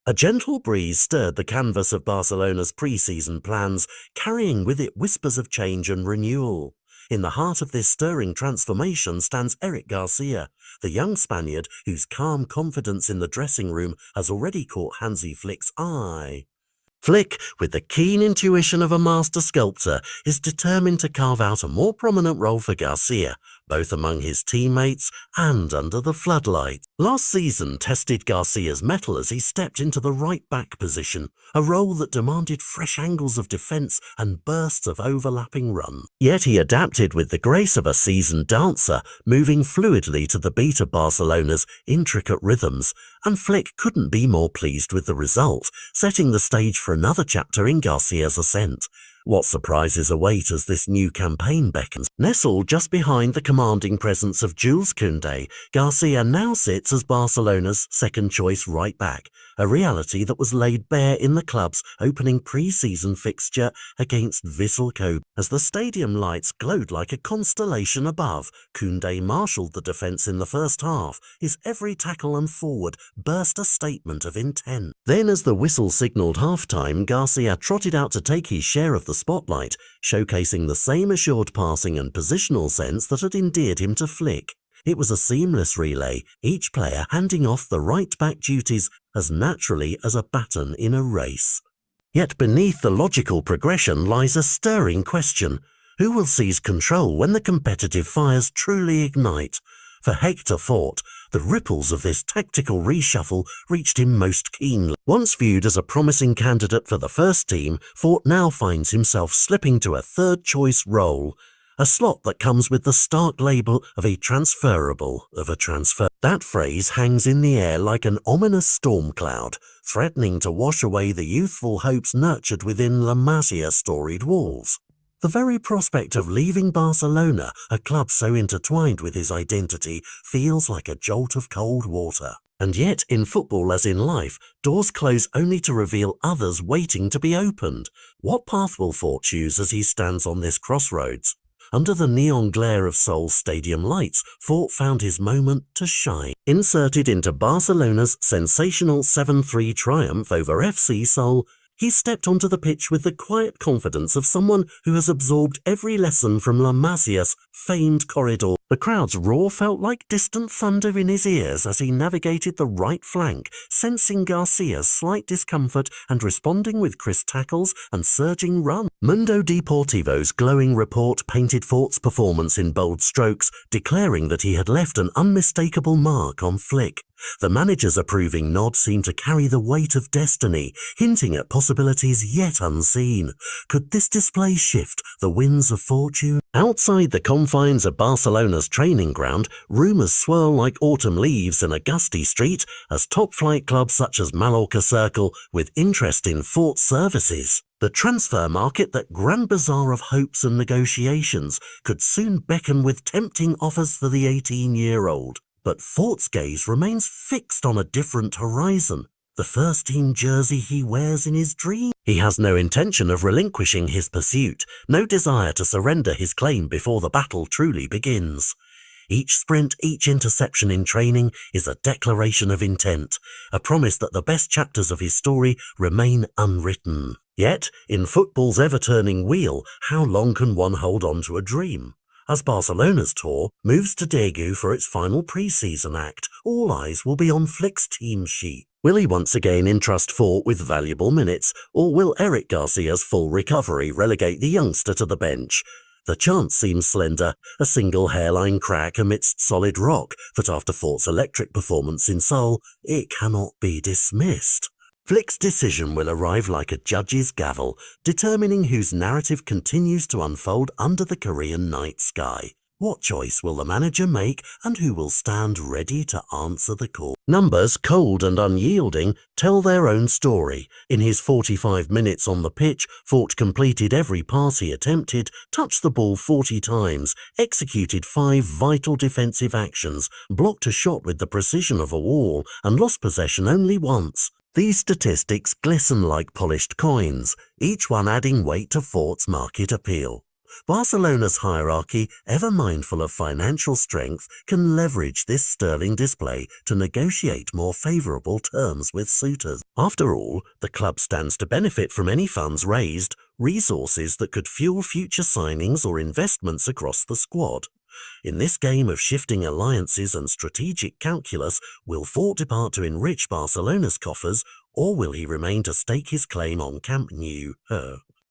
A gentle breeze stirred the canvas of Barcelona's pre-season plans, carrying with it whispers of change and renewal. In the heart of this stirring transformation stands Eric Garcia, the young Spaniard whose calm confidence in the dressing room has already caught Hansi Flick's eye. Flick, with the keen intuition of a master sculptor, is determined to carve out a more prominent role for Garcia, both among his teammates and under the floodlights. Last season tested Garcia's mettle as he stepped into the right-back position, a role that demanded fresh angles of defence and bursts of overlapping run. Yet he adapted with the grace of a seasoned dancer, moving fluidly to the beat of Barcelona's intricate rhythms, and Flick couldn't be more pleased with the result, setting the stage for another chapter in Garcia's ascent. What surprises await as this new campaign beckons? Nestled just behind the commanding presence of Jules Koundé, Garcia now sits as Barcelona's second-choice right-back, a reality that was laid bare in the club's opening pre-season fixture against Vissel Kobe. As the stadium lights glowed like a constellation above, Koundé marshalled the defence in the first half. His every tackle and forward burst a statement of intent. Then, as the whistle signalled half-time, Garcia trotted out to take his share of the spotlight, showcasing the same assured passing and positional sense that had endeared him to Flick. It was a seamless relay, each player handing off the right-back duties as naturally as a baton in a race. Yet beneath the logical progression lies a stirring question. Who will seize control when the competitive fires truly ignite? For Hector Fort, the ripples of this tactical reshuffle reached him most keenly. Once viewed as a promising candidate for the first team, Fort now finds himself slipping to a third-choice role, a slot that comes with the stark label of a transfer. That phrase hangs in the air like an ominous storm cloud, threatening to wash away the youthful hopes nurtured within La Masia's storied walls. The very prospect of leaving Barcelona, a club so intertwined with his identity, feels like a jolt of cold water. And yet, in football as in life, doors close only to reveal others waiting to be opened. What path will Fort choose as he stands on this crossroads? Under the neon glare of Seoul's stadium lights, Fort found his moment to shine. Inserted into Barcelona's sensational 7-3 triumph over FC Seoul, he stepped onto the pitch with the quiet confidence of someone who has absorbed every lesson from La Masia's famed corridor. The crowd's roar felt like distant thunder in his ears as he navigated the right flank, sensing Garcia's slight discomfort and responding with crisp tackles and surging runs. Mundo Deportivo's glowing report painted Fort's performance in bold strokes, declaring that he had left an unmistakable mark on Flick. The manager's approving nod seemed to carry the weight of destiny, hinting at possibilities yet unseen. Could this display shift the winds of fortune? Outside the confines of Barcelona's training ground, rumours swirl like autumn leaves in a gusty street as top-flight clubs such as Mallorca circle with interest in Fort's services. The transfer market, that grand bazaar of hopes and negotiations, could soon beckon with tempting offers for the 18-year-old. But Fort's gaze remains fixed on a different horizon, the first-team jersey he wears in his dream. He has no intention of relinquishing his pursuit, no desire to surrender his claim before the battle truly begins. Each sprint, each interception in training is a declaration of intent, a promise that the best chapters of his story remain unwritten. Yet, in football's ever-turning wheel, how long can one hold on to a dream? As Barcelona's tour moves to Daegu for its final pre-season act, all eyes will be on Flick's team sheet. Will he once again entrust Fort with valuable minutes, or will Eric Garcia's full recovery relegate the youngster to the bench? The chance seems slender, a single hairline crack amidst solid rock, but after Fort's electric performance in Seoul, it cannot be dismissed. Flick's decision will arrive like a judge's gavel, determining whose narrative continues to unfold under the Korean night sky. What choice will the manager make, and who will stand ready to answer the call? Numbers, cold and unyielding, tell their own story. In his 45 minutes on the pitch, Fort completed every pass he attempted, touched the ball 40 times, executed 5 vital defensive actions, blocked a shot with the precision of a wall, and lost possession only once. These statistics glisten like polished coins, each one adding weight to Fort's market appeal. Barcelona's hierarchy, ever mindful of financial strength, can leverage this sterling display to negotiate more favourable terms with suitors. After all, the club stands to benefit from any funds raised, resources that could fuel future signings or investments across the squad. In this game of shifting alliances and strategic calculus, will Fort depart to enrich Barcelona's coffers, or will he remain to stake his claim on Camp Nou?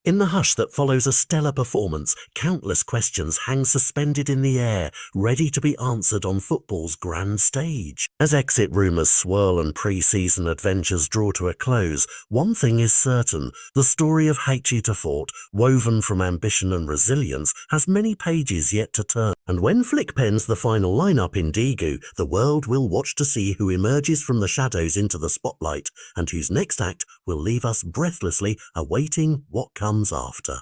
In the hush that follows a stellar performance, countless questions hang suspended in the air, ready to be answered on football's grand stage. As exit rumours swirl and pre-season adventures draw to a close, one thing is certain: the story of Hector Fort, woven from ambition and resilience, has many pages yet to turn. And when Flick pens the final lineup in Digu, the world will watch to see who emerges from the shadows into the spotlight, and whose next act will leave us breathlessly awaiting what comes after.